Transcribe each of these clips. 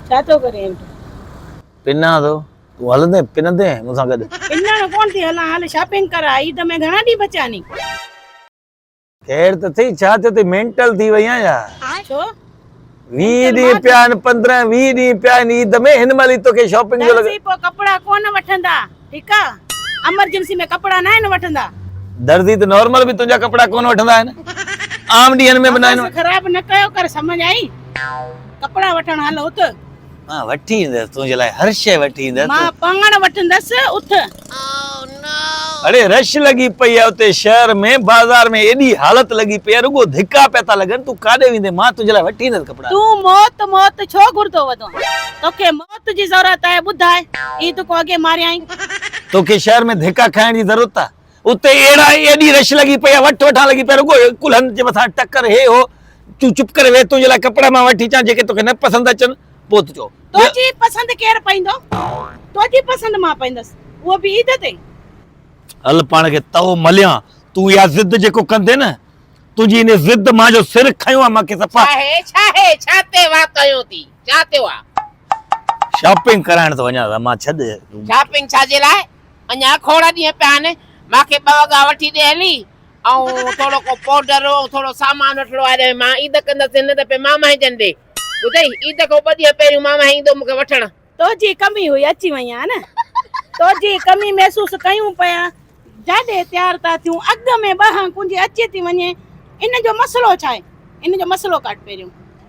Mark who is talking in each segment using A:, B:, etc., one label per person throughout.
A: छा तो करे
B: पिना तो तू हलंदे पिनंदे मुसा गड
A: पिना न कोन थी हला हाल शॉपिंग करा ईद में घणा डी बचा नी
B: खैर तो थी छा ते मेंटल थी वई या
A: छो
B: 20 दी प्यान 15 20 दी प्यान ईद में हिन माली तो के शॉपिंग जो लगे
A: पो कपड़ा कोन वठंदा ठीक आ इमरजेंसी में कपड़ा ना न वठंदा
B: दर्दी तो नॉर्मल भी तुजा कपड़ा कोन वठंदा है आम डीन में बनाइन
A: खराब न कयो कर समझ आई कपड़ा वठण हलो त
B: हां वठी इंदे तुजे लाए हर शे वठी इंदे
A: मां पंगण वठंदस उठ
B: अरे रश लगी पई है उते शहर में बाजार में एडी हालत लगी पई रुगो धिक्का पेता लगन तू काडे विंदे मां तुजे लाए वठी इंदे कपड़ा
A: तू मौत छो घुरतो वदो तोके मौत जी जरूरत है बुधाए ई तो को आगे मारियाई
B: तोके शहर में धिक्का खाइण जी जरूरत है उते एड़ा एडी रश लगी पई वठ वठा लगी पे रुगो कुलहन जे मथा टक्कर हे हो तू चुप करे वे तुजे लाए कपड़ा मां वठी चा जेके तोके न पसंद अचन पोत जो
A: तो जी पसंद केर पैंदो तो जी पसंद मां पैंदस वो भी ईद ते
B: हल पाण के तव मलिया तू या जिद जेको कंदे न तुजी ने जिद मां जो सिर खयो आ मां के सफा
C: छाते वातयो थी छाते वा
B: शॉपिंग कराण तो वणा मां छड
C: शॉपिंग छाजे लाए अञा खोड़ा दी प्यान माके बवगा वठी दे हली औ थोड़ो को पाउडर थोड़ो सामान वठड़ो आहे मां ईद कंदस न त पे मामा ही जंदे बुधई ईद को बदिया पेरी मामा ही दो मुके वठण
A: तो जी कमी हुई अची वया न तो जी कमी महसूस कयूं पया जाडे तैयार ता थियूं अग में बहा कुंजी अची थी वने इन जो मसलो छाए इन जो मसलो काट पेरियो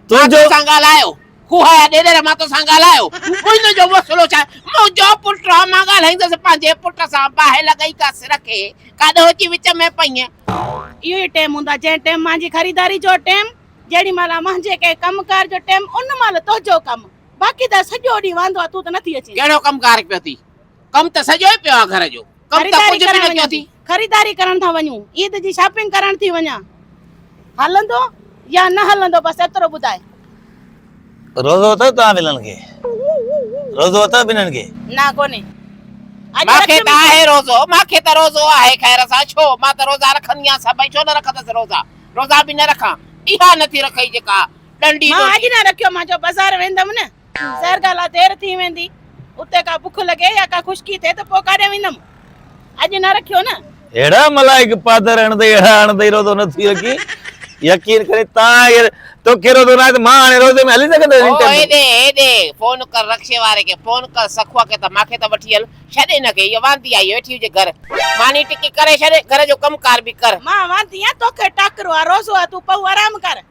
B: तू जो
C: संगालायो खुहाया डेडे मा तो संगालायो कोई जो मसलो छाए मो जो पुट मा गालाइंदस पांजे पुट सा बाहे लगाई का रखे काडो ची विच में पई
A: यो टाइम हुंदा जे टाइम मांजी खरीदारी जो टाइम जेडी माला मांजे के कमकार जो टाइम उन माल तो जो कम बाकी दा सजो डी वांदो तू त नथी अचे
C: केड़ो कमकार पियो थी कम त सजो ही पियो घर जो कम त कुछ भी न कियो थी
A: खरीदारी करण था वणू ईद जी शॉपिंग करण थी वणा हलंदो या न हलंदो बस एतरो बुधाए
B: रोजो तो ता मिलन के रोजो तो बिनन के
A: ना कोने
C: माखे ता है रोजो आहे खैर सा छो मा त रोजा रखनिया सबै छो न रखदस रोजा भी न रखा इहा नथी रखई जेका डंडी
A: मां आज ना रखियो मा जो बाजार वेंदम न शहर गाला देर थी वेंदी उते का भूख लगे या का खुशकी थे तो पो काडे विंदम आज ना रखियो न
B: एड़ा मलाइक पादर अण दे एड़ा अण दे रोजो नथी रखी यकीन करे ता तो केरो तो ना मां ने रोजे में हली सकदे
C: ओ ए दे फोन कर रक्षे वाले के फोन कर सखवा के त माखे त वठी हल छडे न के ये वांदी आई वेठी जे घर मानी टिकी करे छडे घर जो कमकार भी कर
A: मां वांदी या तो के टाकरो आ रोजो आ तू पऊ आराम कर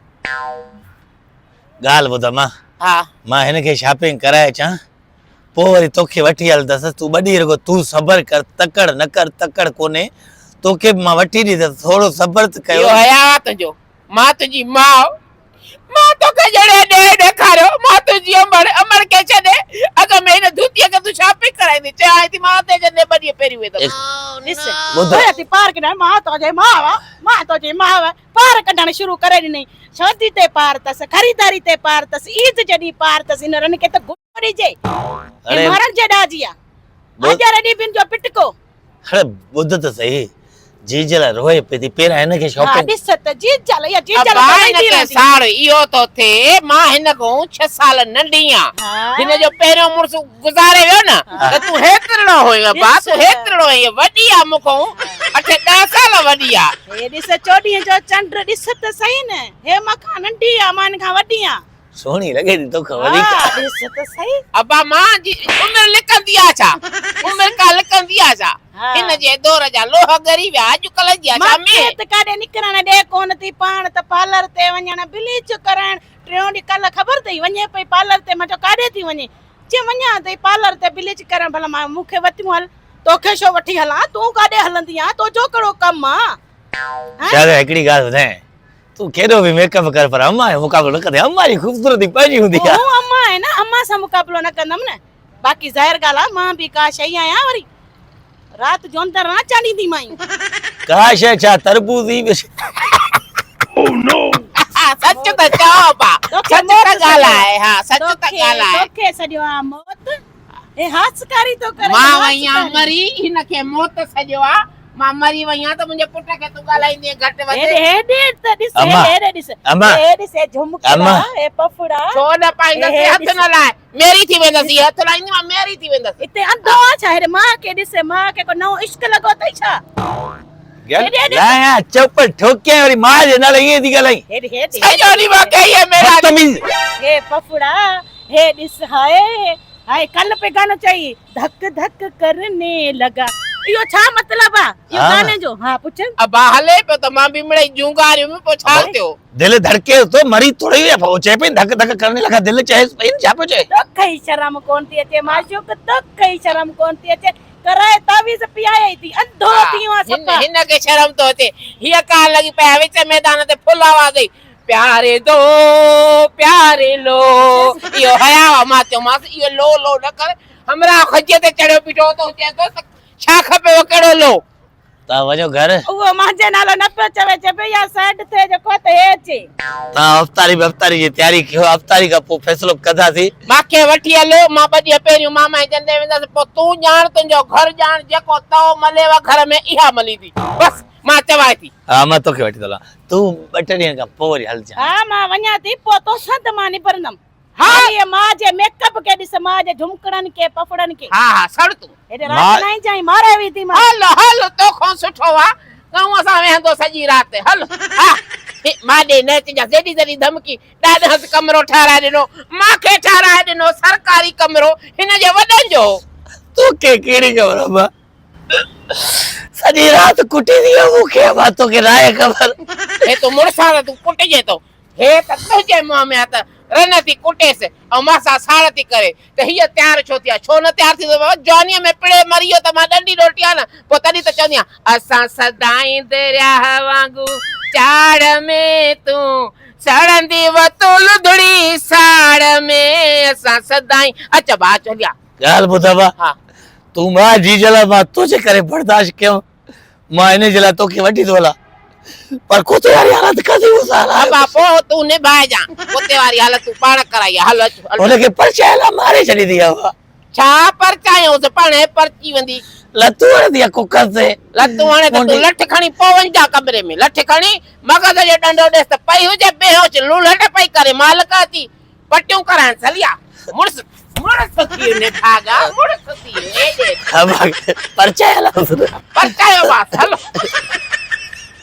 B: गाल बुधा मां
C: हां
B: मां हिन के शॉपिंग कराए चा पो वरी तोखे वठी हल दस तू बडी रगो तू सबर कर तकड़ न कर तकड़ कोने तोखे मां वठी दी त थोड़ो सबर कयो
C: यो हयात जो मां तुजी मां तो के जड़े दे देखारो मां तुजी अमर के छडे अगर मैं न धुतिया के तू शॉपिंग कराई दी चाहे थी मां ते जने बडी पेरी वे तो
A: दिस ओए ती पार के मां तो जे मां पार कढण शुरू करे दी नहीं शादी ते पार तस खरीदारी ते पार तस ईद जडी पार तस इन रन के त गुड़ी जे अरे मारन जडा जिया आजा रेडी बिन जो पिटको
B: अरे बुध तो सही जीजला रोए पेती पेरा है न के शॉपिंग
A: हां दिस त जीजला या जीजला
C: बाई न के साल इयो तो थे मां हिन को 6 साल नंढिया हिन जो पेरो मुर्स गुजारे वियो न त तू हेतरड़ो होएगा बा तू हेतरड़ो ये वडिया मुको 8-10 साल वडिया
A: ए दिस चोडी जो चंद्र दिस त सही न हे मखा नंढिया मान खा वडिया
B: सोनी लगे दी तो खवरी
A: दिस त सही
C: अबा मां जी उम्र लिखंदी आछा उम्र का लिखंदी आछा इन जे दौर जा लोह गरी व्या आज कल जी आछा में
A: त काडे निकरण दे कोन थी पाण त पार्लर ते वणन ब्लीच करण ट्रेडी कल खबर थई वणे पई पार्लर ते मजो काडे थी वणे जे वणा ते पार्लर ते ब्लीच करण भला मां मुखे वतियो हल तोखे शो वठी हला तू काडे हलंदी आ तो जो कड़ो कम आ
B: शायद एकड़ी गाल ॿुधाए तू केॾो भी मेकअप कर पर अम्मा जो मुकाबलो न करे अम्मा जी खूबसूरती पंहिंजी हूंदी आहे
A: ओ अम्मा है ना अम्मा सा मुकाबलो न कंदम न बाकी ज़ाहिर गाला मां भी का शई आया वरी रात जो अंदर ना चानी दी माई
B: का शे छा तरबूजी ओ नो
C: सच त चओ बा सच त गाला है हां सच त गाला है
A: तोखे सडियो आ मौत ए हासकारी तो करे
C: मां वया मरी इन के मौत सजो आ मां मरी वई आहियां त मुंहिंजे पुट खे तूं ॻाल्हाईंदी घटि वधि
A: हेॾे त ॾिस
B: अम्मा,
A: हेॾे ॾिस
B: अम्मा,
A: हेॾे से झुमकड़ा
B: अम्मा।
A: हे पफड़ा
C: छो न पाईंदसि
A: हे
C: हथ न लाए मेरी थी वेंदसि हथ लाईंदी मां मेरी थी वेंदसि
A: इते अंधो छा हेॾे मां के ॾिस मां के को नओं इश्क लॻो अथई छा हेॾे
B: लाया चुप ठोके वरी मां जे नाले ईअं थी ॻाल्हाई
A: हेॾे हेॾे
C: सॼो ॾींहुं मां कई आहे मेरा
B: बदतमीज़
A: हे पफड़ा हे ॾिस हाय हाय कल पे गानो चाहिए धक धक करने लगा इहो छा मतलब आ इहो
B: हाँ।
A: गाने जो हां पुछ
C: अब हले पियो त मां बि मिड़ई जूंगारियूं में पोइ छा थियो
B: दिल धड़के तो मरी थोड़ी है वो चे पे धक धक करने लगा दिल चाहे इन छा पियो चए
A: तो कई शर्म कोन थी अचे माशूक तो कई शर्म कोन थी अचे कराए तावीज़ पियाई थी अंधो थी आ सपा
C: हिन खे शर्म तो अचे हीअ का लॻी पिया विच मैदान ते फुल आवाज़ आई प्यारे लो इहो हया मां चयोमांसि इहो लो लो न कर हमरा खजे ते चढ़ियो बीठो तो चए तो छा खपेव कहिड़ो लो
B: ता वञो घर
A: उहो मुंहिंजे नालो न पियो चवे भई या साइड थे जेको त हे अचे
B: ता अफ़तारी जी तयारी कयो अफ़तारी का पोइ फ़ैसिलो कंदासीं
C: मांखे वठी हलो मां ॿ ॾींहं पहिरियों मामा जे जंदे वेंदसि पोइ तूं ॼाण तुंहिंजो घर ॼाण जेको तव मलेव घर में इहा मलींदी बस मां चवां थी
B: हा मां तोखे वठी थो हलां तूं 2 ॾींहं खां पोइ वरी हलजां
A: हा मां वञा थी पोइ तो सद मां निबरंदम
C: हा।
A: ये मां जे मेकअप के ॾिस मां जे झुमकड़न के पफड़न के
C: हा हा सड़ तूं
A: हेॾे रात नहीं जाई मारे वी थी मां
C: हल हल तोखां सुठो आहे गांव असां वेहंदो सॼी राति हल हा माॾे न अचिजां जॾहिं जॾहिं धमकी ॾाॾा हथ कमरो ठाराए ॾिनो मूंखे ठाराए ॾिनो सरकारी कमरो हिन जे वॾनि जो
B: तोखे कहिड़ी ख़बर अम्मा सॼी राति कुटी थी मूंखे मां तोखे नाहे ख़बर
C: हे तूं मुड़ुसाण तूं कुटिजे थो हे त तुंहिंजे मुंहं में त रन थी कुटेसि ऐं मां सां साड़ थी करे त हीअ तयारु छो थी आहे छो न तयारु थी जवानीअ में पिड़े मरी वियो त मां ॾंडी रोटी आहे न पोइ तॾहिं त चवंदी आहियां असां सदाईं दरिया वांगुरु चाड़ में तूं सड़ंदी वतुल धुड़ी साड़ में असां सदाईं अच भाउ चलिया
B: ॻाल्हि ॿुधां
C: हा
B: तूं मां जी जे लाइ मां तुंहिंजे करे बर्दाश्त कयो मां इन जे लाइ तोखे वठी थो हलां पर कुते वारी हालत कदी
C: बाबा पोइ तूं निभाइजां कुते वारी हालत तूं पाण कराई आहे हल अच हल।
B: हुनखे परचाए मारे छॾी थी हवा
C: छा परचायूंसि पाण परची वेंदी
B: लतू हणंदी आहे कुकर ते
C: लतूं हाणे त तूं लठ खणी पोइ वञ कमरे में लठ खणी मगज़ जो डंडो ॾेसि त पई हुजे बेहोश लूलट पई करे मालिक अची पटियूं कराइण सलिया मुड़ुस थी निभागा मुड़ुस थी
B: परचाए हलां
C: परचायो बास हलो